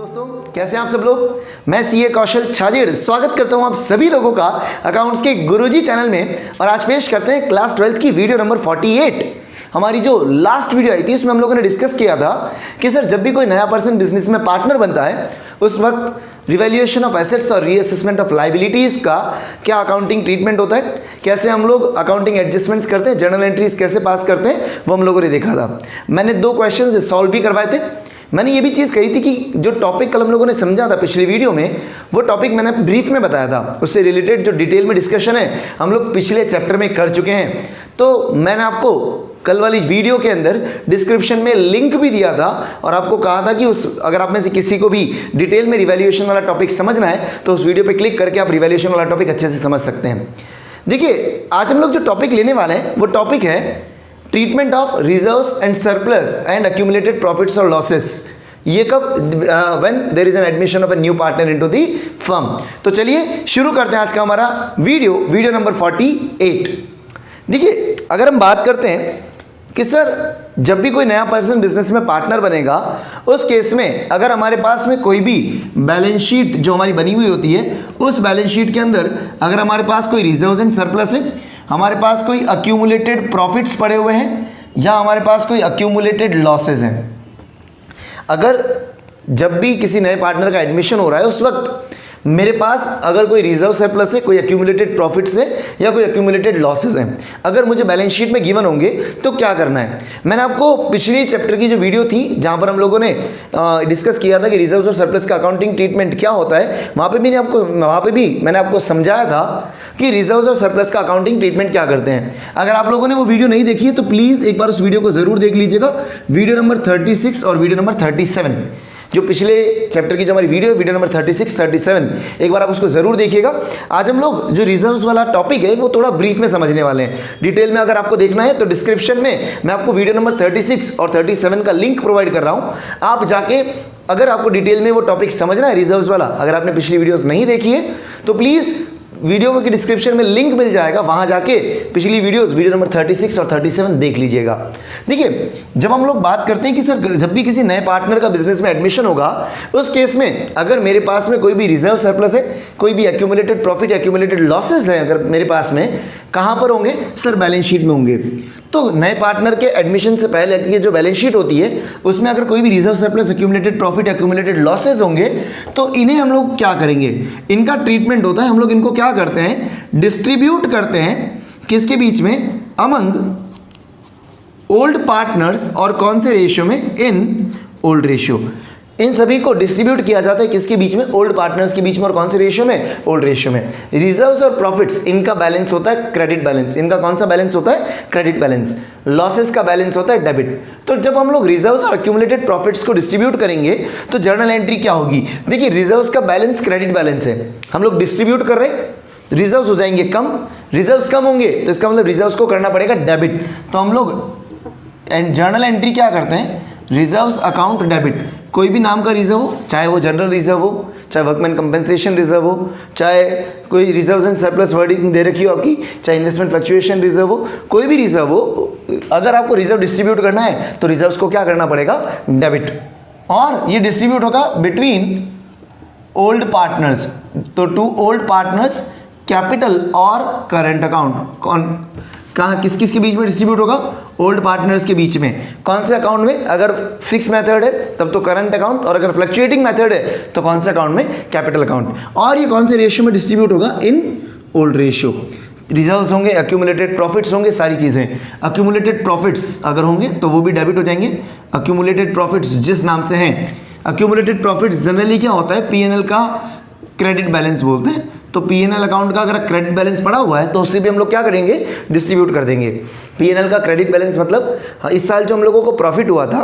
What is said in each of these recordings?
दोस्तों, कैसे हैं आप सब लोग। मैं सीए कौशल छाजेड़ स्वागत करता हूं आप सभी लोगों का अकाउंट्स के गुरुजी चैनल में। और आज पेश करते हैं क्लास 12 की वीडियो नंबर 48। हमारी जो लास्ट वीडियो आई थी उसमें हम लोगों ने डिस्कस किया था कि सर जब भी कोई नया पर्सन बिजनेस में पार्टनर बनता है उस वक्त रिवैल्यूएशन ऑफ एसेट्स और रीअसेसमेंट ऑफ लाइबिलिटीज का क्या अकाउंटिंग ट्रीटमेंट होता है, कैसे हम लोग अकाउंटिंग एडजस्टमेंट्स करते हैं, जर्नल एंट्रीज कैसे पास करते हैं, वो हम लोगों ने देखा था। मैंने 2 क्वेश्चन सॉल्व भी करवाए थे। मैंने ये भी चीज़ कही थी कि जो टॉपिक कल हम लोगों ने समझा था पिछली वीडियो में, वो टॉपिक मैंने ब्रीफ में बताया था। उससे रिलेटेड जो डिटेल में डिस्कशन है हम लोग पिछले चैप्टर में कर चुके हैं। तो मैंने आपको कल वाली वीडियो के अंदर डिस्क्रिप्शन में लिंक भी दिया था और आपको कहा था कि उस अगर आप में से किसी को भी डिटेल में रिवैल्यूएशन वाला टॉपिक समझना है तो उस वीडियो पे क्लिक करके आप रिवैल्यूएशन वाला टॉपिक अच्छे से समझ सकते हैं। देखिए, आज हम लोग जो टॉपिक लेने वाले हैं वो टॉपिक है treatment of reserves and surplus and accumulated profits और लॉसेस। ये कब, when there is an admission of a new partner into the firm. तो चलिए शुरू करते हैं आज का हमारा वीडियो नंबर 48। देखिए, अगर हम बात करते हैं कि सर जब भी कोई नया पर्सन बिजनेस में पार्टनर बनेगा उस केस में अगर हमारे पास में कोई भी बैलेंस शीट जो हमारी बनी हुई होती है उस बैलेंस शीट के अंदर अगर हमारे पास कोई रिजर्व्स एंड सरप्लस है, हमारे पास कोई अक्यूमुलेटेड प्रॉफिट्स पड़े हुए हैं या हमारे पास कोई अक्यूमुलेटेड लॉसेज हैं, अगर जब भी किसी नए पार्टनर का एडमिशन हो रहा है उस वक्त मेरे पास अगर कोई रिजर्व सरप्लस है, कोई अक्यूमुलेटेड प्रॉफिट्स है या कोई अक्यूमुलेटेड लॉसेस हैं, अगर मुझे बैलेंस शीट में गिवन होंगे तो क्या करना है। मैंने आपको पिछली चैप्टर की जो वीडियो थी जहां पर हम लोगों ने डिस्कस किया था कि रिजर्व्स और सरप्लस का अकाउंटिंग ट्रीटमेंट क्या होता है, वहां पे भी मैंने आपको समझाया था कि रिजर्व्स और सरप्लस का अकाउंटिंग ट्रीटमेंट क्या करते हैं। अगर आप लोगों ने वो वीडियो नहीं देखी है तो प्लीज़ एक बार उस वीडियो को ज़रूर देख लीजिएगा। वीडियो नंबर 36 और वीडियो नंबर 37, जो पिछले चैप्टर की जो हमारी वीडियो नंबर 36, 37, एक बार आप उसको जरूर देखिएगा। आज हम लोग जो रिजर्व्स वाला टॉपिक है वो थोड़ा ब्रीफ में समझने वाले हैं। डिटेल में अगर आपको देखना है तो डिस्क्रिप्शन में मैं आपको वीडियो नंबर 36 और 37 का लिंक प्रोवाइड कर रहा हूं। आप जाके अगर आपको डिटेल में वो टॉपिक समझना है रिजर्व्स वाला, अगर आपने पिछली वीडियोस नहीं देखी है तो प्लीज़ वीडियो के डिस्क्रिप्शन में लिंक मिल जाएगा, वहां जाके पिछली वीडियो नंबर 36 और 37 देख लीजिएगा। देखिए, जब हम लोग बात करते हैं कि सर जब भी किसी नए पार्टनर का बिजनेस में एडमिशन होगा उस केस में अगर मेरे पास में कोई भी रिजर्व सरप्लस है, कोई भी एक्यूमुलेटेड प्रॉफिट, एक्यूमुलेटेड लॉसेस है, अगर मेरे पास में कहां पर होंगे सर बैलेंस शीट में होंगे। तो नए पार्टनर के एडमिशन से पहले की जो बैलेंस शीट होती है उसमें अगर कोई भी reserve surplus, accumulated profit, accumulated losses होंगे तो इन्हें हम लोग क्या करेंगे, इनका ट्रीटमेंट होता है, हम लोग इनको क्या करते हैं, डिस्ट्रीब्यूट करते हैं किसके बीच में, अमंग ओल्ड पार्टनर्स। और कौन से रेशियो में, इन ओल्ड रेशियो। इन सभी को डिस्ट्रीब्यूट किया जाता है किसके बीच में, ओल्ड पार्टनर्स के बीच में। और कौन से रेशियो में, ओल्ड रेशियो में। रिजर्व्स और प्रॉफिट्स इनका बैलेंस होता है क्रेडिट बैलेंस। इनका कौन सा बैलेंस होता है, क्रेडिट बैलेंस। लॉसेस का बैलेंस होता है डेबिट। तो जब हम लोग रिजर्व्स और एक्यूमुलेटेड प्रॉफिट्स को डिस्ट्रीब्यूट करेंगे तो जर्नल एंट्री क्या होगी। देखिए, रिजर्व्स का बैलेंस क्रेडिट बैलेंस है, हम लोग डिस्ट्रीब्यूट कर रहे हैं, रिजर्व्स हो जाएंगे कम, रिजर्व्स कम होंगे तो इसका मतलब रिजर्व्स को करना पड़ेगा डेबिट। तो हम लोग जर्नल एंट्री क्या करते हैं, रिजर्व्स अकाउंट डेबिट। कोई भी नाम का रिजर्व हो, चाहे वो जनरल रिजर्व हो, चाहे वर्कमैन कंपेंसेशन रिजर्व हो, चाहे कोई रिजर्व्स एंड सरप्लस वर्डिंग दे रखी हो आपकी, चाहे इन्वेस्टमेंट फ्लक्चुएशन रिजर्व हो, कोई भी रिजर्व हो, अगर आपको रिजर्व डिस्ट्रीब्यूट करना है तो रिजर्व्स को क्या करना पड़ेगा, डेबिट। और ये डिस्ट्रीब्यूट होगा बिटवीन ओल्ड पार्टनर्स। तो टू ओल्ड पार्टनर्स, कैपिटल और करंट अकाउंट। कहाँ किस किस के बीच में डिस्ट्रीब्यूट होगा, ओल्ड पार्टनर्स के बीच में। कौन से अकाउंट में, अगर फिक्स मेथड है तब तो करंट अकाउंट, और अगर फ्लक्चुएटिंग मेथड है तो कौन से अकाउंट में, कैपिटल अकाउंट। और ये कौन से रेशियो में डिस्ट्रीब्यूट होगा, इन ओल्ड रेशियो। रिजर्व्स होंगे, एक्यूमुलेटेड प्रॉफिट्स होंगे, सारी चीज़ें। एक्यूमुलेटेड प्रॉफिट्स अगर होंगे तो वो भी डेबिट हो जाएंगे। एक्यूमुलेटेड प्रॉफिट्स जिस नाम से हैं, एक्यूमुलेटेड प्रॉफिट्स जनरली क्या होता है, पीएनएल का क्रेडिट बैलेंस बोलते हैं। तो पीएनएल अकाउंट का अगर क्रेडिट बैलेंस पड़ा हुआ है तो उससे भी हम लोग क्या करेंगे, डिस्ट्रीब्यूट कर देंगे। पीएनएल का क्रेडिट बैलेंस मतलब इस साल जो हम लोगों को प्रॉफिट हुआ था,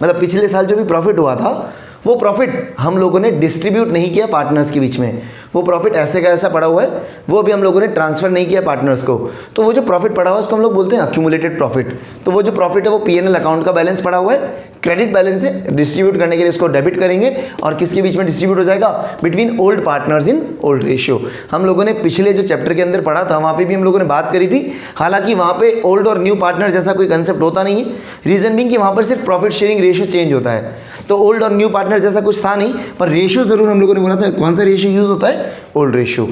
मतलब पिछले साल जो भी प्रॉफिट हुआ था वो प्रॉफिट हम लोगों ने डिस्ट्रीब्यूट नहीं किया पार्टनर्स के बीच में, वो प्रॉफिट ऐसे का ऐसा पड़ा हुआ है, वो अभी हम लोगों ने ट्रांसफर नहीं किया पार्टनर्स को, तो वो जो प्रॉफिट पड़ा हुआ है उसको हम लोग बोलते हैं अक्यूमुलेटेड प्रॉफिट। तो वो जो प्रॉफिट है वो P&L अकाउंट का बैलेंस पड़ा हुआ है, क्रेडिट बैलेंस से डिस्ट्रीब्यूट करने के लिए इसको डेबिट करेंगे और किसके बीच में डिस्ट्रीब्यूट हो जाएगा, between old partners in old ratio. हम लोगों ने पिछले जो चैप्टर के अंदर पढ़ा था वहाँ पे भी हम लोगों ने बात करी थी, हालांकि वहाँ पे ओल्ड और न्यू पार्टनर जैसा कोई कंसेप्ट होता नहीं है, रीजन बीइंग कि वहाँ पर सिर्फ प्रॉफिट शेयरिंग रेशियो चेंज होता है, तो ओल्ड और न्यू पार्टनर जैसा कुछ था नहीं, पर रेशियो जरूर हम लोगों ने बोला था। कौन सा रेशियो यूज होता है, ओल्ड रेशियो।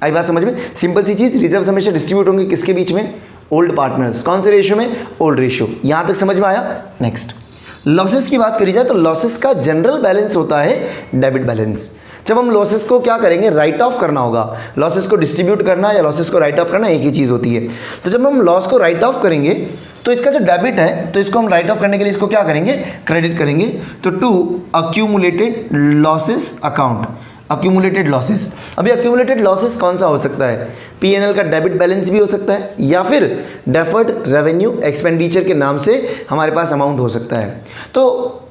आई बात समझ में, सिंपल सी चीज, रिजर्व हमेशा डिस्ट्रीब्यूट होंगे किसके बीच में, ओल्ड पार्टनर्स। कौन से रेशियो में, ओल्ड रेशियो। यहां तक समझ में आया। नेक्स्ट लॉसेस की बात करी जाए तो लॉसेस का जनरल बैलेंस होता है डेबिट बैलेंस। जब हम लॉसेस को क्या करेंगे, राइट ऑफ करना होगा। लॉसेस को डिस्ट्रीब्यूट करना या लॉसेस को राइट ऑफ करना एक ही चीज होती है। तो जब हम लॉस को राइट ऑफ करेंगे तो इसका जो डेबिट है, तो इसको हम राइट ऑफ करने के लिए इसको क्या करेंगे, क्रेडिट करेंगे। तो to accumulated losses account, accumulated losses. अभी अक्यूमुलेटेड लॉसेस कौन सा हो सकता है, P&L का डेबिट बैलेंस भी हो सकता है, या फिर डेफर्ड रेवेन्यू एक्सपेंडिचर के नाम से हमारे पास अमाउंट हो सकता है। तो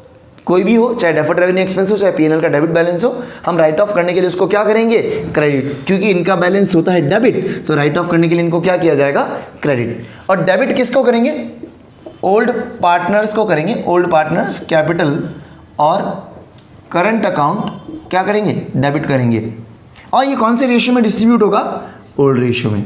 कोई भी हो, चाहे डेफर्ड रेवेन्यू एक्सपेंस हो, चाहे P&L का डेबिट बैलेंस हो, हम राइट ऑफ करने के लिए उसको क्या करेंगे, क्रेडिट। क्योंकि इनका बैलेंस होता है डेबिट, तो राइट ऑफ करने के लिए इनको क्या किया जाएगा, क्रेडिट। और डेबिट किसको करेंगे, ओल्ड पार्टनर्स को करेंगे। ओल्ड पार्टनर्स कैपिटल और करंट अकाउंट क्या करेंगे, डेबिट करेंगे। और ये कौन से रेशियो में डिस्ट्रीब्यूट होगा, ओल्ड रेशियो में।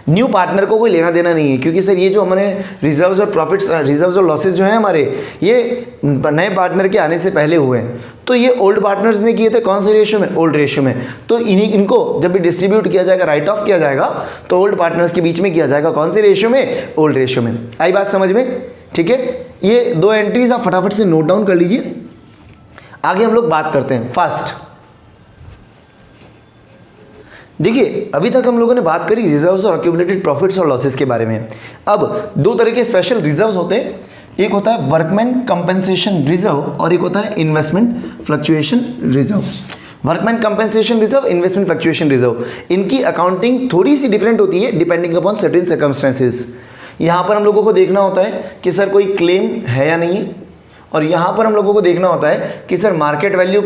न्यू पार्टनर को कोई लेना देना नहीं है, क्योंकि सर ये जो हमारे रिजर्व्स और प्रॉफिट्स, रिजर्व्स और लॉसेस जो हैं हमारे, ये नए पार्टनर के आने से पहले हुए हैं, तो ये ओल्ड पार्टनर्स ने किए थे कौन से रेशियो में, ओल्ड रेशियो में। तो इनको जब भी डिस्ट्रीब्यूट किया जाएगा, राइट ऑफ किया जाएगा, तो ओल्ड पार्टनर्स के बीच में किया जाएगा, कौन से रेशियो में, ओल्ड रेशियो में। आई बात समझ में, ठीक है। ये दो एंट्रीज आप फटाफट से नोट डाउन कर लीजिए। आगे हम लोग बात करते हैं फर्स्ट। देखिए अभी तक हम लोगों ने बात करी रिजर्व्स और अक्यूमुलेटेड प्रॉफिट्स और लॉसेस के बारे में। अब दो तरह के स्पेशल रिजर्व्स होते हैं, एक होता है वर्कमैन कंपेंसेशन रिजर्व और एक होता है investment fluctuation reserve. Workman compensation reserve, investment fluctuation reserve, इनकी अकाउंटिंग थोड़ी सी डिफरेंट होती है डिपेंडिंग अपॉन सर्टेन सर्कमस्टेंसेस। यहाँ पर हम लोगों को देखना होता है कि सर कोई क्लेम है या नहीं, और यहाँ पर हम लोगों को देखना होता है कि सर मार्केट वैल्यू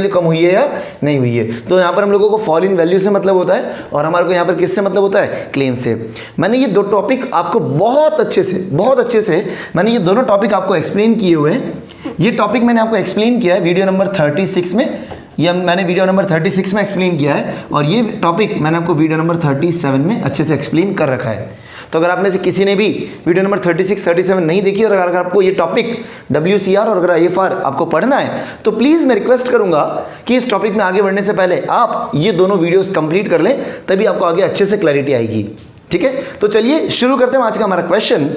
कम हुई है या नहीं हुई है। तो यहाँ पर हम लोगों को फॉल इन वैल्यू से मतलब होता है, और हमारे को यहाँ पर किससे मतलब होता है, क्लेम से। मैंने ये दो टॉपिक आपको बहुत अच्छे से मैंने ये दोनों टॉपिक आपको एक्सप्लेन किए हुए हैं। ये टॉपिक मैंने आपको एक्सप्लेन किया है वीडियो नंबर 36 में, या मैंने वीडियो नंबर 36 में एक्सप्लेन किया है, और ये टॉपिक मैंने आपको वीडियो नंबर 37 में अच्छे से एक्सप्लेन कर रखा है। तो अगर आप में से किसी ने भी वीडियो नंबर 36, 37 नहीं देखी, और अगर आपको ये टॉपिक WCR और अगर IFR आपको पढ़ना है, तो प्लीज़ मैं रिक्वेस्ट करूंगा कि इस टॉपिक में आगे बढ़ने से पहले आप ये दोनों वीडियोस कंप्लीट कर लें, तभी आपको आगे अच्छे से क्लैरिटी आएगी। ठीक है, तो चलिए शुरू करते हैं आज का हमारा क्वेश्चन।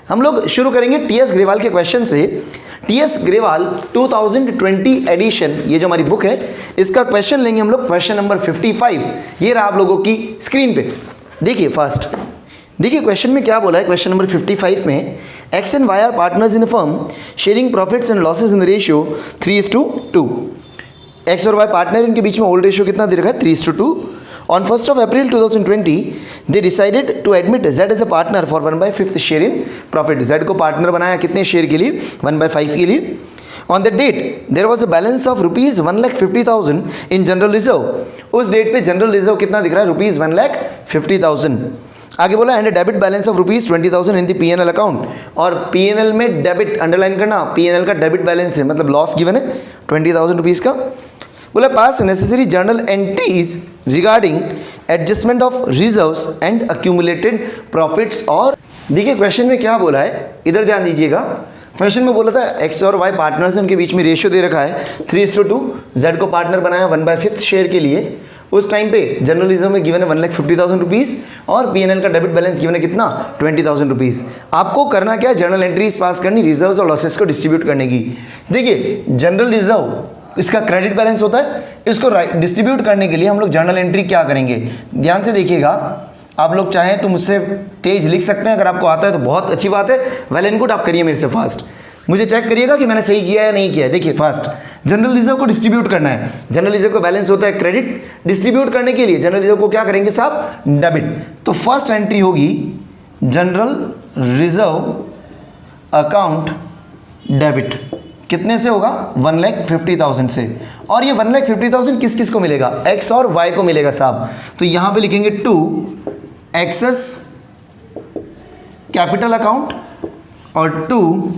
हम लोग शुरू करेंगे TS ग्रेवाल के क्वेश्चन से। TS ग्रेवाल 2020 एडिशन, ये जो हमारी बुक है, इसका क्वेश्चन लेंगे हम लोग, क्वेश्चन नंबर 55। ये रहा आप लोगों की स्क्रीन पे। देखिए फर्स्ट, देखिए क्वेश्चन में क्या बोला है। क्वेश्चन नंबर 55 में X and Y are partners in firm sharing profits and losses in the ratio 3:2। X और Y पार्टनर, इनके बीच में ओल्ड रेशियो कितना दे रखा है, 3:2। On 1 April 2020 they decided to admit Z as a partner for 1/5 share in profit. Z को partner बनाया कितने शेयर के लिए, 1/5 के लिए। On the date there was a balance of ₹1,50,000 in general reserve. उस डेट पे जनरल रिजर्व कितना दिख रहा है, ₹1,50,000। आगे बोला and debit balance of ₹20,000 in the P&L account. और P&L में डेबिट अंडरलाइन करना, P&L का डेबिट बैलेंस है, मतलब लॉस गिवन है ₹20,000 का। बोला पास necessary journal entries regarding adjustment of reserves and accumulated profits. और देखिए क्वेश्चन में क्या बोला है, इधर ध्यान दीजिएगा। क्वेश्चन में बोला था X और Y पार्टनर्स हैं, उनके बीच में रेशियो दे रखा है 3:2। Z को पार्टनर बनाया 1/5 शेयर के लिए। उस टाइम पे जनरल रिजर्व में गिवन है ₹1,50,000 और P&L का डेबिट बैलेंस गिवन है कितना, ₹20,000। आपको करना क्या है, जर्नल एंट्रीज पास करनी, रिजर्व्स और लॉसेस को डिस्ट्रीब्यूट करने की। देखिए जनरल रिजर्व इसका क्रेडिट बैलेंस होता है, इसको डिस्ट्रीब्यूट करने के लिए हम लोग जर्नल एंट्री क्या करेंगे, ध्यान से देखिएगा। आप लोग चाहें तो मुझसे तेज लिख सकते हैं, अगर आपको आता है तो बहुत अच्छी बात है, वेल एंड गुड। आप करिए मेरे से फास्ट, मुझे चेक करिएगा कि मैंने सही किया है या नहीं किया है। देखिए फर्स्ट, जनरल रिजर्व को डिस्ट्रीब्यूट करना है। जनरल रिजर्व का बैलेंस होता है क्रेडिट, डिस्ट्रीब्यूट करने के लिए जनरल रिजर्व को क्या करेंगे साहब, डेबिट। तो फर्स्ट एंट्री होगी जनरल रिजर्व अकाउंट डेबिट। कितने से होगा? 1,50,000 से। और ये 1,50,000 किस किस को मिलेगा? एक्स और वाई को मिलेगा साहब। तो यहां पे लिखेंगे 2 एक्सेस कैपिटल अकाउंट और 2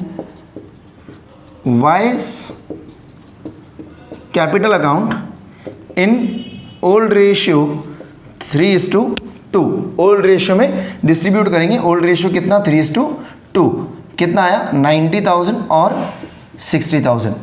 vice capital account in old ratio 3:2। Old ratio में डिस्ट्रीब्यूट करेंगे। ओल्ड रेशियो कितना? 3:2। कितना आया? 90,000 और 60,000।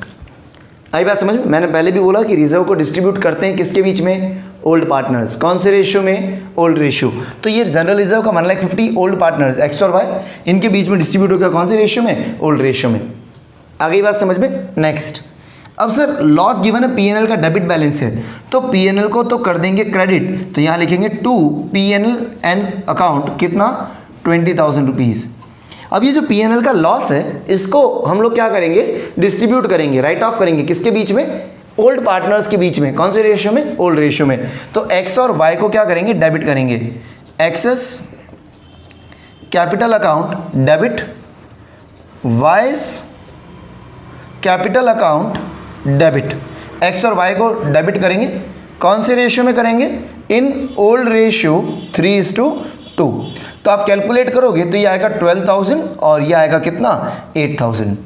आई बात समझ में? मैंने पहले भी बोला कि रिजर्व को डिस्ट्रीब्यूट करते हैं किसके बीच में? Old partners. कौन से रेशियो में? Old ratio. तो ये जनरल रिजर्व का 1,50,000 ओल्ड पार्टनर्स एक्स और वाई, इनके बीच में डिस्ट्रीब्यूट होगा कौन से रेशियो में? ओल्ड रेशियो में। आगे बात समझ में? नेक्स्ट, अब सर लॉस गिवन है, पीएनएल का डेबिट बैलेंस है, तो पीएनएल को तो कर देंगे क्रेडिट। तो यहाँ लिखेंगे 2 पीएनएल एंड अकाउंट कितना? 20,000 रुपीज़। अब ये जो पीएनएल का लॉस है इसको हम लोग क्या करेंगे? डिस्ट्रीब्यूट करेंगे, राइट ऑफ करेंगे किसके बीच में? ओल्ड पार्टनर्स के बीच में। कौन से रेशियो में? ओल्ड रेशियो में। तो एक्स और वाई को क्या करेंगे? डेबिट करेंगे। X's capital account debit, Y's capital account debit. X और वाई को डेबिट करेंगे। कौन से रेशियो में करेंगे? In old ratio 3:2। तो आप कैलकुलेट करोगे तो ये आएगा 12,000 और ये आएगा कितना? 8,000।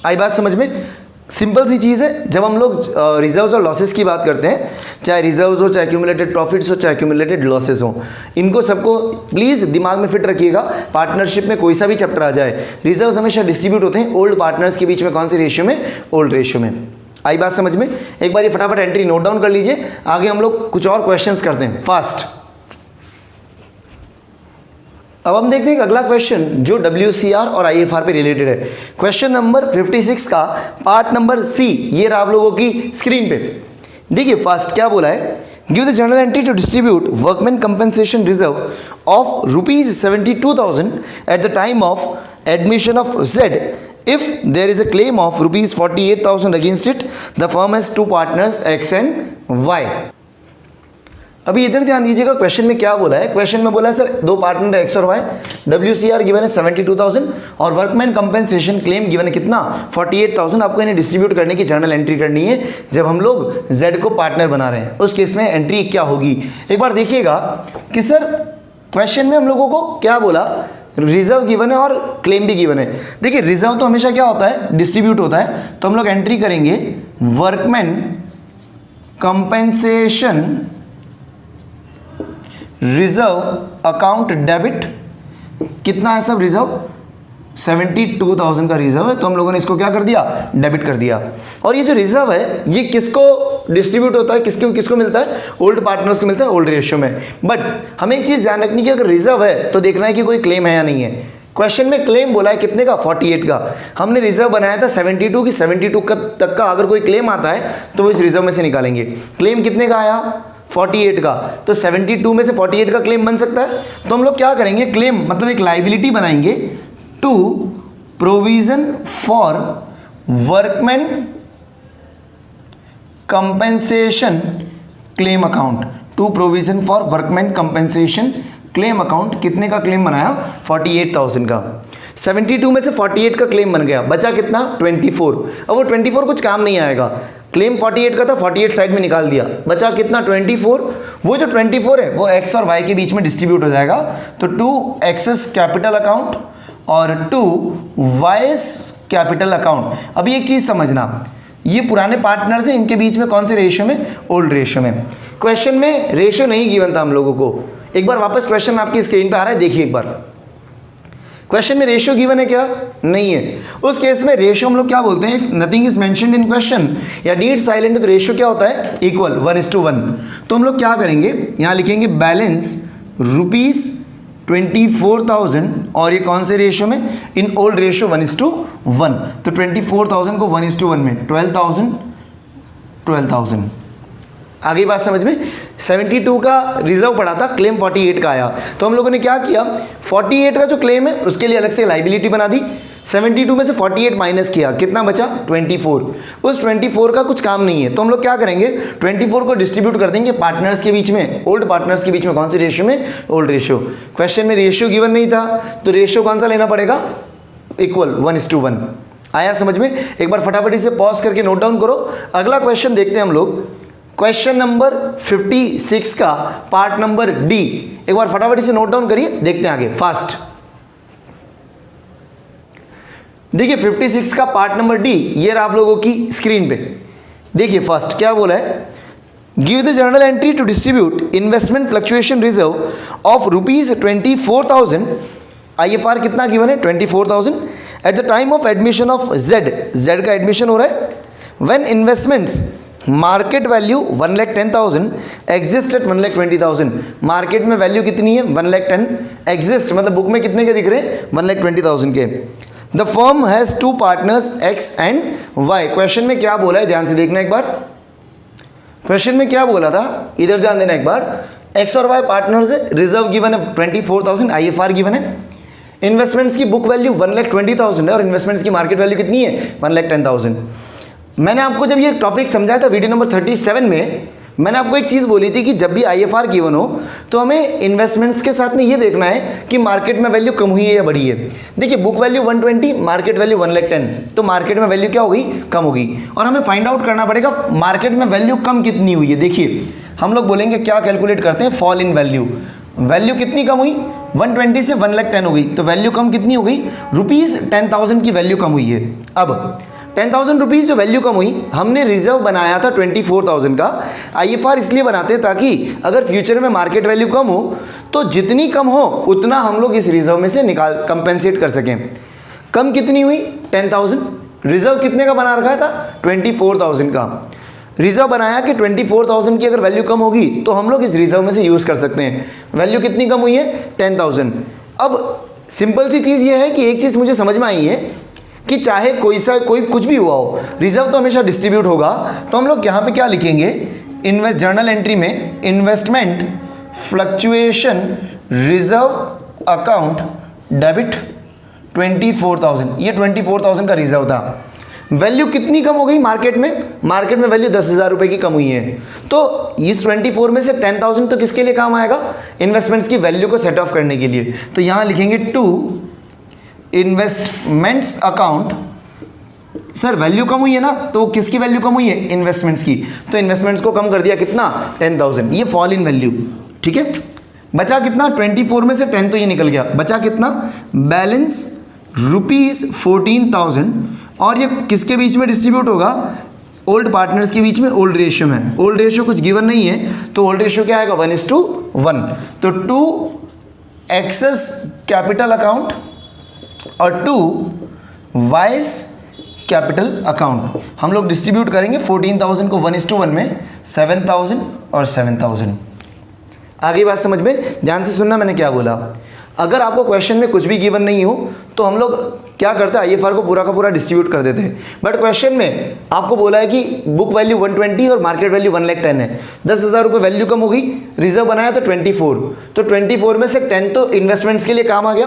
आई बात समझ में? सिंपल सी चीज़ है। जब हम लोग रिजर्व्स और लॉसेस की बात करते हैं, चाहे रिजर्व्स हो, चाहे एक्यूमुलेटेड प्रॉफिट्स हो, चाहे एक्यूमुलेटेड लॉसेस हो, इनको सबको प्लीज़ दिमाग में फिट रखिएगा। पार्टनरशिप में कोई सा भी चैप्टर आ जाए, रिजर्व्स हमेशा डिस्ट्रीब्यूट होते हैं ओल्ड पार्टनर्स के बीच में। कौन से रेशियो में? ओल्ड रेशियो में। आई बात समझ में? एक बार ये फटाफट एंट्री नोट डाउन कर लीजिए। आगे हम लोग कुछ और क्वेश्चंस करते हैं फास्ट। अब हम देखते हैं अगला क्वेश्चन जो WCR और IFR पे रिलेटेड है। क्वेश्चन नंबर 56 का पार्ट नंबर C, ये रहा आप लोगों की स्क्रीन पे। देखिए फर्स्ट क्या बोला है? Give the journal entry to distribute workman compensation reserve of ₹72,000 at the time of admission of Z. If there is a claim of ₹48,000 against it, the firm has two partners X and Y. अभी इधर ध्यान दीजिएगा, question में क्या बोला है? Question में बोला है सर दो पार्टनर एक्स और वाई, WCR गिवन है 72,000 और वर्कमैन कंपेंसेशन क्लेम गिवन है कितना? 48,000। आपको इन्हें डिस्ट्रीब्यूट करने की जर्नल एंट्री करनी है जब हम लोग Z को पार्टनर बना रहे हैं। उस केस में एंट्री क्या होगी? एक बार देखिएगा कि सर क्वेश्चन में हम लोगों को क्या बोला? रिजर्व गिवन है और क्लेम भी गिवन है। देखिए रिजर्व तो हमेशा क्या होता है? डिस्ट्रीब्यूट होता है। तो हम लोग एंट्री करेंगे workman compensation reserve account debit. कितना है सब रिजर्व? 72,000 का रिजर्व है, तो हम लोगों ने इसको क्या कर दिया? डेबिट कर दिया। और ये जो रिजर्व है ये किसको डिस्ट्रीब्यूट होता है? किसको किसको मिलता है? ओल्ड पार्टनर्स को मिलता है ओल्ड रेशियो में। बट हमें एक चीज़ ध्यान रखनी है कि अगर रिजर्व है तो देखना है कि कोई क्लेम है या नहीं है। क्वेश्चन में क्लेम बोला है कितने का? 48 का। हमने रिजर्व बनाया था 72 की, 72 तक का अगर कोई क्लेम आता है तो वो इस रिजर्व में से निकालेंगे। क्लेम कितने का आया? 48 का। तो 72 में से 48 का क्लेम बन सकता है। तो हम लोग क्या करेंगे? क्लेम मतलब एक लाइबिलिटी बनाएंगे to provision for workman compensation claim account. To provision for workman compensation claim account. कितने का क्लेम बनाया? 48,000 का। 72 में से 48 का क्लेम बन गया, बचा कितना? 24। अब वो 24 कुछ काम नहीं आएगा। क्लेम 48 का था, 48 साइड में निकाल दिया, बचा कितना? 24। वो जो 24 है वो एक्स और वाई के बीच में डिस्ट्रीब्यूट हो जाएगा। तो 2 एक्सेस कैपिटल अकाउंट और 2 वाइस कैपिटल अकाउंट। अभी एक चीज़ समझना, ये पुराने पार्टनर्स हैं, इनके बीच में कौन से रेशियो में? ओल्ड रेशियो में। क्वेश्चन में रेशियो नहीं गिवन था हम लोगों को। एक बार वापस क्वेश्चन आपकी स्क्रीन पे आ रहा है, देखिए एक बार। क्वेश्चन में रेशियो गिवन है क्या? नहीं है। उस केस में रेशियो हम लोग क्या बोलते हैं? If nothing is mentioned in question या डीड साइलेंट, तो रेशियो क्या होता है? इक्वल 1:1। तो हम लोग क्या करेंगे? यहाँ लिखेंगे बैलेंस ₹24,000 और ये कौन से रेशियो में? इन ओल्ड रेशियो 1:1। तो 24,000 को 1:1 में 12,000। आगे बात समझ में? 72 का रिजर्व पड़ा था, क्लेम 48 का आया। तो हम लोगों ने क्या किया? 48 का जो क्लेम है उसके लिए अलग से लाइबिलिटी बना दी। 72 में से 48 माइनस किया, कितना बचा? 24। उस 24 का कुछ काम नहीं है, तो हम लोग क्या करेंगे? 24 को डिस्ट्रीब्यूट कर देंगे पार्टनर्स के बीच में, ओल्ड पार्टनर्स के बीच में। कौन से रेशियो में? Old ratio. क्वेश्चन में रेशियो गिवन नहीं था, तो रेशियो कौन सा लेना पड़ेगा? इक्वल 1:1। आया समझ में? एक बार फटाफट इसे पॉज करके नोट डाउन करो। अगला क्वेश्चन देखते हैं हम लोग, क्वेश्चन नंबर 56 का पार्ट नंबर डी। एक बार फटाफट इसे नोट डाउन करिए, देखते हैं आगे फास्ट। देखिए 56 का पार्ट नंबर डी, ये रहा आप लोगों की स्क्रीन पे। देखिए फर्स्ट क्या बोला है, give the journal entry to distribute investment fluctuation reserve of ₹24,000। IFR कितना गिवन है? 24,000 at the time of admission of Z का एडमिशन हो रहा है। When investments market value 1,10,000 exist at 1,20,000। Market में वैल्यू कितनी है? 1,10,000 एग्जिस्ट मतलब बुक में कितने के दिख रहे हैं? 1,20,000 के। The firm has 2 partners X and Y। Question में क्या बोला है ध्यान से देखना एक बार। क्वेश्चन में क्या बोला था, इधर ध्यान देना एक बार। X और Y पार्टनर्स है, रिजर्व गिवन है 24,000, IFR गिवन है। इन्वेस्टमेंट्स की बुक वैल्यू 1,20,000 है और इन्वेस्टमेंट्स की मार्केट वैल्यू कितनी है? 1,10,000। मैंने आपको जब ये टॉपिक समझाया था वीडियो नंबर 37 में, मैंने आपको एक चीज़ बोली थी कि जब भी IFR गिवन हो तो हमें इन्वेस्टमेंट्स के साथ में ये देखना है कि मार्केट में वैल्यू कम हुई है या बढ़ी है। देखिए बुक वैल्यू 120, मार्केट वैल्यू 1,10,000, तो मार्केट में वैल्यू क्या होगी? कम होगी। और हमें फाइंड आउट करना पड़ेगा मार्केट में वैल्यू कम कितनी हुई है। देखिए हम लोग बोलेंगे क्या कैलकुलेट करते हैं, फॉल इन वैल्यू। वैल्यू कितनी कम हुई? 120 से 1,10,000 हो गई, तो वैल्यू कम कितनी हो गई? ₹10,000 की वैल्यू कम हुई है। अब 10,000 रुपीज़ जो वैल्यू कम हुई, हमने रिजर्व बनाया था 24,000 का। IFR इसलिए बनाते हैं ताकि अगर फ्यूचर में मार्केट वैल्यू कम हो तो जितनी कम हो उतना हम लोग इस रिजर्व में से कंपेंसेट कर सकें। कम कितनी हुई? 10,000। रिजर्व कितने का बना रखा था? 24,000 का। रिजर्व बनाया कि 24,000 की अगर वैल्यू कम होगी तो हम लोग इस रिजर्व में से यूज़ कर सकते हैं। वैल्यू कितनी कम हुई है? 10,000। अब सिंपल सी चीज़ ये है कि एक चीज़ मुझे समझ में आई है कि चाहे कोई कुछ भी हुआ हो, रिजर्व तो हमेशा डिस्ट्रीब्यूट होगा। तो हम लोग यहाँ पे क्या लिखेंगे, जर्नल एंट्री में investment fluctuation reserve account debit 24,000। ये 24,000 का रिजर्व था। वैल्यू कितनी कम हो गई मार्केट में? मार्केट में वैल्यू 10,000 रुपये की कम हुई है। तो इस 24 में से 10,000 तो किसके लिए काम आएगा? इन्वेस्टमेंट्स की वैल्यू को सेट ऑफ करने के लिए। तो यहाँ लिखेंगे to investments account. Sir value कम हुई है ना, तो किसकी वैल्यू कम हुई है? इन्वेस्टमेंट्स की। तो इन्वेस्टमेंट्स को कम कर दिया कितना? 10,000। ये फॉल इन वैल्यू, ठीक है। बचा कितना? 24 में से 10 तो ये निकल गया, बचा कितना? बैलेंस ₹14,000। और ये किसके बीच में डिस्ट्रीब्यूट होगा? ओल्ड पार्टनर्स के बीच में ओल्ड रेशियो में। ओल्ड रेशियो कुछ गिवन नहीं है, तो ओल्ड रेशियो क्या आएगा? 1:1। तो 2 एक्सेस कैपिटल अकाउंट और 2 वाइज कैपिटल अकाउंट। हम लोग डिस्ट्रीब्यूट करेंगे 14,000 को 1:1 में, 7,000 और 7,000। आगे बात समझ में ध्यान से सुनना, मैंने क्या बोला। अगर आपको क्वेश्चन में कुछ भी गिवन नहीं हो तो हम लोग क्या करते हैं, IFR को पूरा का पूरा डिस्ट्रीब्यूट कर देते हैं। बट क्वेश्चन में आपको बोला है कि बुक वैल्यू 120 और मार्केट वैल्यू 1,10,000 है। 10,000 रुपये वैल्यू कम हो गई, रिजर्व बनाया तो 24, तो 24 में से 10 तो इन्वेस्टमेंट्स के लिए काम आ गया।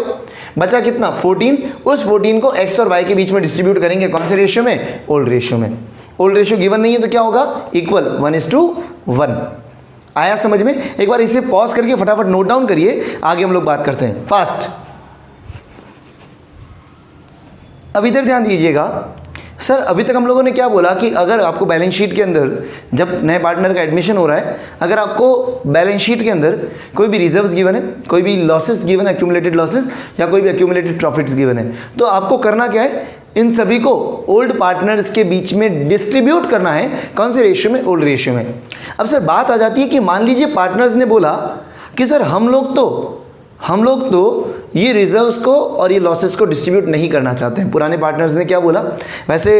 बचा कितना? 14। उस 14 को X और Y के बीच में डिस्ट्रीब्यूट करेंगे। कौन से रेशियो में? ओल्ड रेशियो में। ओल्ड रेशियो गिवन नहीं है तो क्या होगा? इक्वल 1:1। आया समझ में? एक बार इसे पॉज करके फटाफट नोट डाउन करिए, आगे हम लोग बात करते हैं फास्ट। अब इधर ध्यान दीजिएगा। सर अभी तक हम लोगों ने क्या बोला कि अगर आपको बैलेंस शीट के अंदर जब नए पार्टनर का एडमिशन हो रहा है, अगर आपको बैलेंस शीट के अंदर कोई भी रिजर्व्स गिवन है, कोई भी लॉसेस गिवन है, एक्यूमुलेटेड लॉसेस या कोई भी एक्यूमुलेटेड प्रॉफिट्स गिवन है, तो आपको करना क्या है? इन सभी को ओल्ड पार्टनर्स के बीच में डिस्ट्रीब्यूट करना है। कौन से रेशियो में? ओल्ड रेशियो में। अब सर बात आ जाती है कि मान लीजिए पार्टनर्स ने बोला कि सर हम लोग तो ये रिजर्व्स को और ये लॉसेस को डिस्ट्रीब्यूट नहीं करना चाहते हैं। पुराने पार्टनर्स ने क्या बोला? वैसे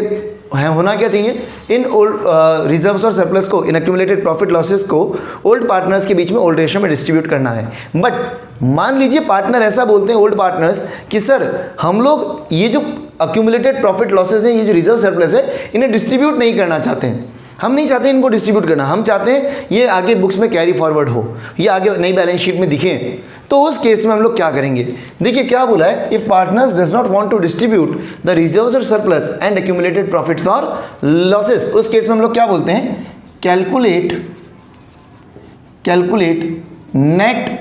होना क्या चाहिए? इन ओल्ड रिजर्व्स और सरप्लस को, इन एक्यूमुलेटेड प्रॉफिट लॉसेस को ओल्ड पार्टनर्स के बीच में ओल्ड रेशियो में डिस्ट्रीब्यूट करना है। बट मान लीजिए पार्टनर ऐसा बोलते हैं, ओल्ड पार्टनर्स, कि सर हम लोग ये जो एक्यूमुलेटेड प्रॉफिट लॉसेस हैं, ये जो रिजर्व सरप्लस है, इन्हें डिस्ट्रीब्यूट नहीं करना चाहते हैं। हम नहीं चाहते इनको डिस्ट्रीब्यूट करना, हम चाहते हैं ये आगे बुक्स में कैरी फॉरवर्ड हो, ये आगे नई बैलेंस शीट में दिखें। तो उस केस में हम लोग क्या करेंगे? देखिए क्या बोला है, if partners does not want to distribute the reserves और सरप्लस एंड एक्यूमुलेटेड प्रॉफिट्स और लॉसेस, उस केस में हम लोग क्या बोलते हैं? Calculate net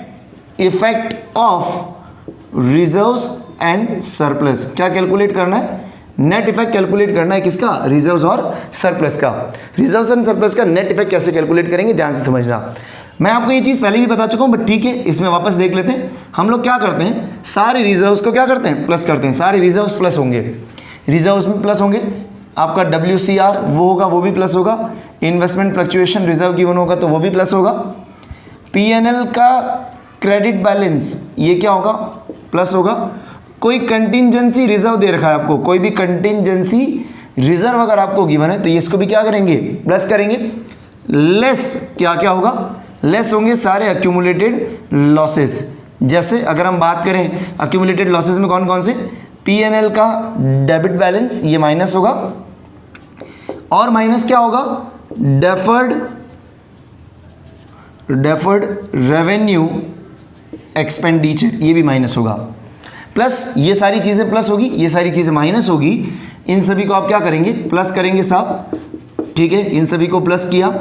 effect of reserves and surplus. क्या कैलकुलेट करना है? नेट इफेक्ट कैलकुलेट करना है किसका, रिजर्व्स और सरप्लस का। रिजर्व्स एंड सरप्लस का नेट इफेक्ट कैसे कैलकुलेट करेंगे, ध्यान से समझना। मैं आपको ये चीज़ पहले भी बता चुका हूँ, बट ठीक है, इसमें वापस देख लेते हैं। हम लोग क्या करते हैं, सारे रिजर्व्स को क्या करते हैं, प्लस करते हैं। सारे रिजर्व्स प्लस होंगे, रिजर्व्स में प्लस होंगे। आपका WCR वो होगा, वो भी प्लस होगा। इन्वेस्टमेंट फ्लक्चुएशन रिजर्व गिवन होगा तो वो भी प्लस होगा। PNL का क्रेडिट बैलेंस ये क्या होगा, प्लस होगा। कोई कंटिंजेंसी रिजर्व दे रखा है आपको, कोई भी कंटिंजेंसी रिजर्व अगर आपको गिवन है तो ये इसको भी क्या करेंगे, प्लस करेंगे। लेस क्या क्या होगा, लेस होंगे सारे एक्यूमुलेटेड लॉसेस। जैसे अगर हम बात करें एक्यूमुलेटेड लॉसेस में कौन कौन से, PNL का डेबिट बैलेंस ये माइनस होगा, और माइनस क्या होगा, डेफर्ड रेवेन्यू एक्सपेंडिचर ये भी माइनस होगा। प्लस ये सारी चीज़ें प्लस होगी, ये सारी चीज़ें माइनस होगी। इन सभी को आप क्या करेंगे, प्लस करेंगे साहब, ठीक है। इन सभी को प्लस किया,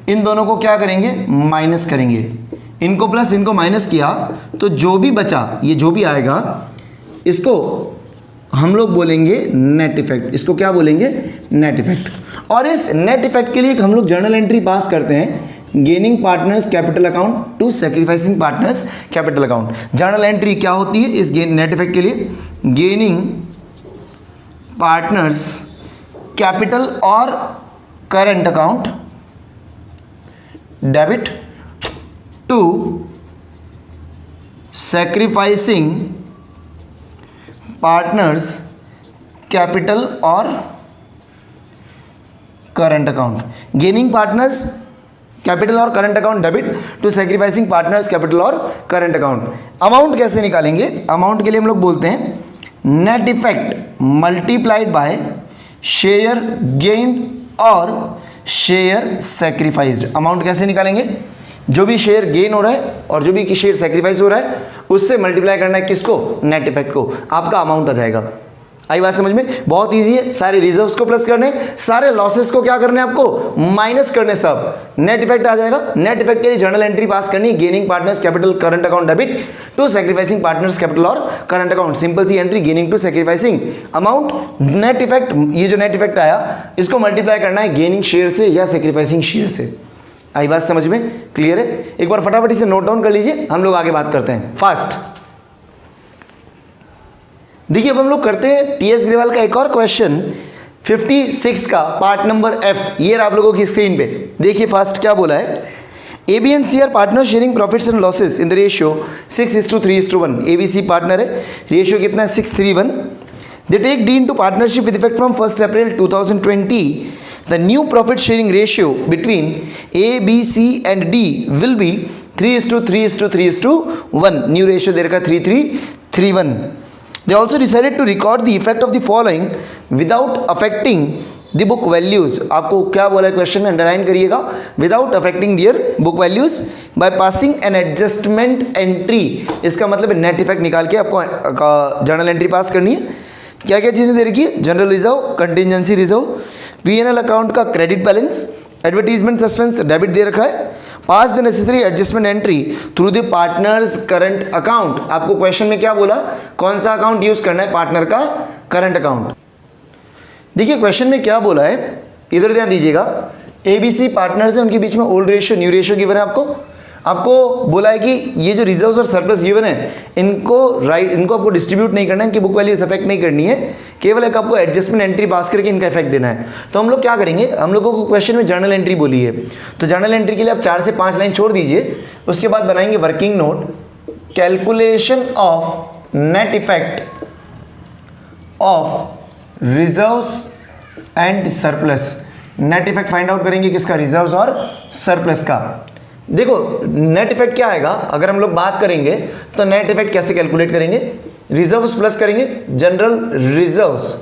इन दोनों को क्या करेंगे, माइनस करेंगे। इनको प्लस इनको माइनस किया तो जो भी बचा, ये जो भी आएगा इसको हम लोग बोलेंगे नेट इफेक्ट। इसको क्या बोलेंगे, नेट इफेक्ट। और इस नेट इफेक्ट के लिए हम लोग जर्नल एंट्री पास करते हैं, gaining partners capital account to sacrificing partners capital account. Journal entry क्या होती है इस नेट इफेक्ट के लिए, गेनिंग पार्टनर्स कैपिटल और current account debit to sacrificing partners capital और current account. Gaining partners capital और current account debit to sacrificing partners capital और करंट अकाउंट। अमाउंट कैसे निकालेंगे, अमाउंट के लिए हम लोग बोलते हैं net effect multiplied by share gain और शेयर सैक्रिफाइस्ड। अमाउंट कैसे निकालेंगे, जो भी शेयर गेन हो रहा है और जो भी शेयर सैक्रिफाइस हो रहा है उससे मल्टीप्लाई करना है किसको, नेट इफेक्ट को, आपका अमाउंट आ जाएगा। आई बात समझ में, बहुत इजी है। सारे रिजर्व्स को प्लस करने, सारे लॉसेस को क्या करने आपको, माइनस करने, सब नेट इफेक्ट आ जाएगा। नेट इफेक्ट के लिए जर्नल एंट्री पास करनी, gaining partners capital current account debit to sacrificing partners capital और करंट अकाउंट। सिंपल सी entry, gaining to sacrificing amount, net effect. ये जो नेट इफेक्ट आया इसको मल्टीप्लाई करना है गेनिंग शेयर से या सैक्रिफाइसिंग शेयर से। आई बात समझ में, क्लियर है। एक बार फटाफट इसे नोट डाउन कर लीजिए, हम लोग आगे बात करते हैं फास्ट। देखिए अब हम लोग करते हैं टीएस ग्रेवाल का एक और क्वेश्चन 56 का पार्ट नंबर F। ये आप लोगों की स्क्रीन पे देखिए, फास्ट क्या बोला है, AB and C are partner sharing profits and losses in the ratio 6:3:1। ABC partner है, रेशियो कितना है 6:3:1। They take D into partnership with effect from 1 April 2020। The new profit sharing ratio between A, B, C and D will be 3:3:3:1। New ratio दे रखा 3:3:3:1। They also decided to record the effect of the following without affecting the book values। आपको क्या बोला है question में, underline करिएगा, without affecting their book values by passing an adjustment entry। इसका मतलब नेट इफेक्ट निकाल के आपको जर्नल एंट्री पास करनी है। क्या क्या चीज़ें दे रखी है, general reserve, contingency reserve, PNL account का credit balance, advertisement suspense debit दे रखा है। Pass the necessary adjustment entry through the partners current account. आपको क्वेश्चन में क्या बोला, कौन सा अकाउंट यूज करना है, पार्टनर का करंट अकाउंट। देखिए क्वेश्चन में क्या बोला है, इधर ध्यान दीजिएगा। ABC पार्टनर्स है, उनके बीच में old ratio new ratio given है। आपको बोला है कि ये जो रिजर्व्स और सरप्लस गिवन है इनको आपको डिस्ट्रीब्यूट नहीं करना है, इनकी बुक वैल्यू इफेक्ट नहीं करनी है, केवल एक आपको एडजस्टमेंट एंट्री पास करके इनका इफेक्ट देना है। तो हम लोग क्या करेंगे, हम लोगों को क्वेश्चन में जर्नल एंट्री बोली है, तो जर्नल एंट्री के लिए आप 4 से 5 लाइन छोड़ दीजिए। उसके बाद बनाएंगे working note, calculation of net effect of reserves and surplus. Net effect find out करेंगे किसका, रिजर्व्स और सरप्लस का। देखो नेट इफेक्ट क्या आएगा, अगर हम लोग बात करेंगे तो नेट इफेक्ट कैसे कैलकुलेट करेंगे, रिजर्व्स प्लस करेंगे, जनरल रिजर्व्स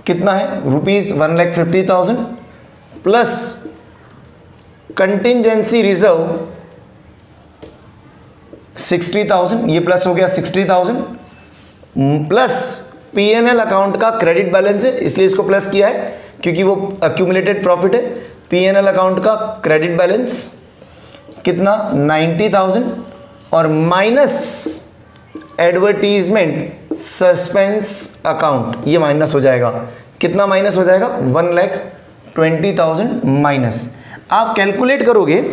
कितना है, ₹1,50,000 प्लस कंटिजेंसी रिजर्व 60,000, ये प्लस हो गया 60,000, प्लस PNL अकाउंट का क्रेडिट बैलेंस है इसलिए इसको प्लस किया है क्योंकि वो एक्यूमुलेटेड प्रॉफिट है। PNL अकाउंट का क्रेडिट बैलेंस कितना 90,000 और माइनस एडवर्टीजमेंट सस्पेंस अकाउंट, ये माइनस हो जाएगा। कितना माइनस हो जाएगा? 1,20,000 माइनस। आप कैलकुलेट करोगे,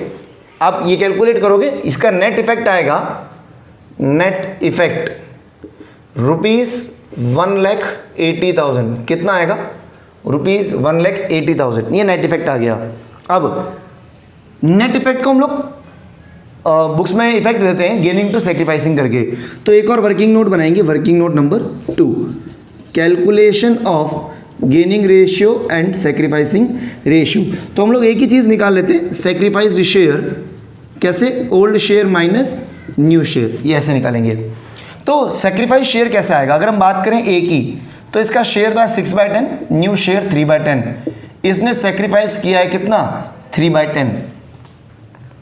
आप ये कैलकुलेट करोगे, इसका नेट इफेक्ट आएगा, नेट इफेक्ट ₹1,80,000। कितना आएगा? ₹1,80,000। ये नेट इफेक्ट आ गया। अब नेट इफेक्ट को हम लोग बुक्स में इफेक्ट देते हैं गेनिंग टू सेक्रीफाइसिंग करके। तो एक और वर्किंग नोट बनाएंगे, working note number 2, calculation of gaining ratio and sacrificing ratio. तो हम लोग एक ही चीज़ निकाल लेते हैं, सेक्रीफाइस शेयर। कैसे? Old share minus new share, ये ऐसे निकालेंगे। तो सेक्रीफाइस शेयर कैसे आएगा? अगर हम बात करें ए की, तो इसका शेयर था 6/10, न्यू शेयर 3/10। इसने सेक्रीफाइस किया है कितना? 3/10।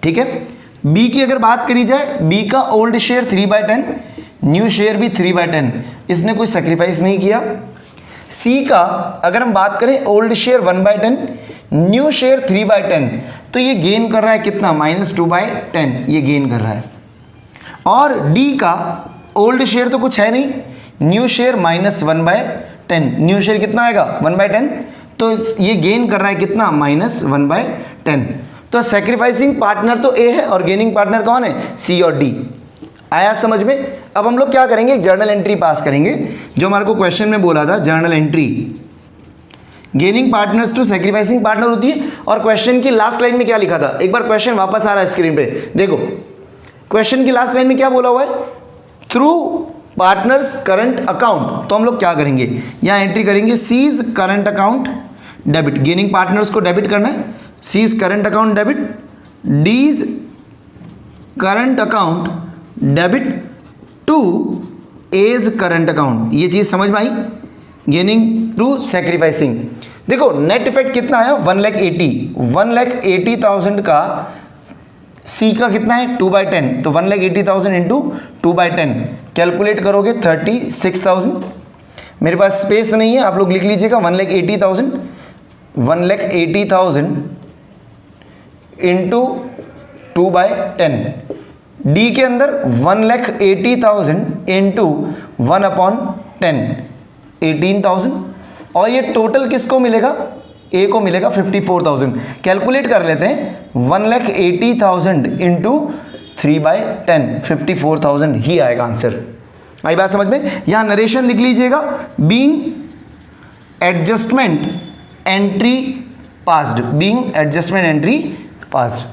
ठीक है। बी की अगर बात करी जाए, बी का ओल्ड शेयर 3/10, न्यू शेयर भी 3/10, इसने कोई सेक्रीफाइस नहीं किया। सी का अगर हम बात करें, ओल्ड शेयर 1/10, न्यू शेयर 3/10, तो ये गेन कर रहा है कितना? -2/10, ये गेन कर रहा है। और डी का ओल्ड शेयर तो कुछ है नहीं, न्यू शेयर -1/10, न्यू शेयर कितना आएगा? 1/10, तो ये गेन कर रहा है कितना? -1/10। तो सेक्रीफाइसिंग पार्टनर तो ए है और गेनिंग पार्टनर कौन है? सी और डी। आया समझ में? अब हम लोग क्या करेंगे? जर्नल एंट्री पास करेंगे, जो हमारे को क्वेश्चन में बोला था, journal entry. Gaining partners to sacrificing partner होती है। और क्वेश्चन की लास्ट लाइन में क्या लिखा था? एक बार क्वेश्चन वापस आ रहा है स्क्रीन पे, देखो। क्वेश्चन की लास्ट लाइन में क्या बोला हुआ है? Through partners current account. तो हम लोग क्या करेंगे? यहाँ एंट्री करेंगे, C's current account debit. Gaining partners को डेबिट करना है, C's current account debit, D's current account debit to A's current account. ये चीज समझ में आई? Gaining to sacrificing. देखो नेट इफेक्ट कितना आया? 1,80,000 का सी का कितना है? 2/10, तो 1,80,000 इंटू 2/10 कैलकुलेट करोगे 36,000। मेरे पास स्पेस नहीं है, आप लोग लिख लीजिएगा 1,80,000 इंटू 2/10। डी के अंदर 1,80,000 इंटू 1/10, 18,000। और ये टोटल किसको मिलेगा? ए को मिलेगा 54,000। कैलकुलेट कर लेते हैं, 1,80,000 इंटू 3/10, 54,000 ही आएगा आंसर। आई बात समझ में? यहां नरेशन लिख लीजिएगा, being adjustment entry passed, being adjustment entry passed.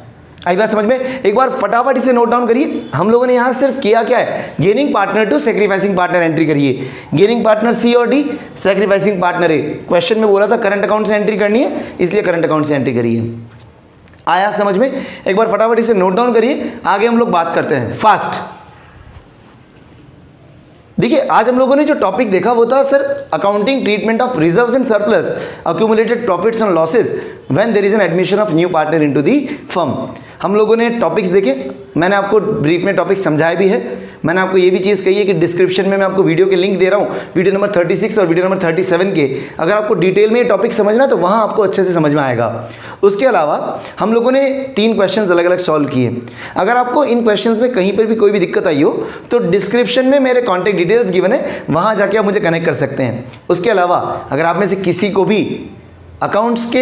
आई बात समझ में? एक बार फटाफट इसे नोट डाउन करिए। हम लोगों ने यहां सिर्फ किया क्या है? Gaining partner to sacrificing partner entry करिए। गेनिंग पार्टनर सी और D, sacrificing partner A. Question में बोला था करंट अकाउंट से एंट्री करनी है, इसलिए करंट अकाउंट से एंट्री करिए। आया समझ में? एक बार फटाफट इसे नोट डाउन करिए, आगे हम लोग बात करते हैं फास्ट। देखिए आज हम लोगों ने जो टॉपिक देखा वो था sir accounting treatment of reserves and surplus accumulated profits and losses when there is an admission of new partner into the firm. हम लोगों ने टॉपिक्स देखे, मैंने आपको ब्रीफ में टॉपिक समझाया भी है। मैंने आपको ये भी चीज़ कही है कि डिस्क्रिप्शन में मैं आपको वीडियो के लिंक दे रहा हूँ, वीडियो नंबर 36 और वीडियो नंबर 37 के। अगर आपको डिटेल में ये टॉपिक समझना है तो वहाँ आपको अच्छे से समझ में आएगा। उसके अलावा हम लोगों ने 3 क्वेश्चंस अलग अलग सॉल्व किए। अगर आपको इन क्वेश्चंस में कहीं पर भी कोई भी दिक्कत आई हो तो डिस्क्रिप्शन में मेरे कॉन्टैक्ट डिटेल्स गिवन है, वहाँ जाके आप मुझे कनेक्ट कर सकते हैं। उसके अलावा अगर आप में से किसी को भी अकाउंट्स के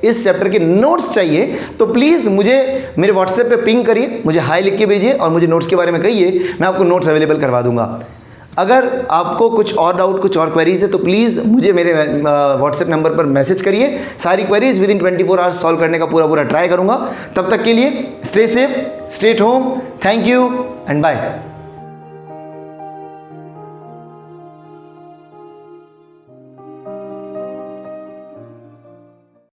इस चैप्टर के नोट्स चाहिए तो प्लीज़ मुझे मेरे व्हाट्सएप पे पिंग करिए, मुझे हाई लिख के भेजिए और मुझे नोट्स के बारे में कहिए, मैं आपको नोट्स अवेलेबल करवा दूंगा। अगर आपको कुछ और डाउट, कुछ और क्वेरीज है तो प्लीज़ मुझे मेरे व्हाट्सएप नंबर पर मैसेज करिए। सारी queries within 24 hours solve करने का पूरा ट्राई करूंगा। तब तक के लिए stay safe, stay at home. Thank you and bye.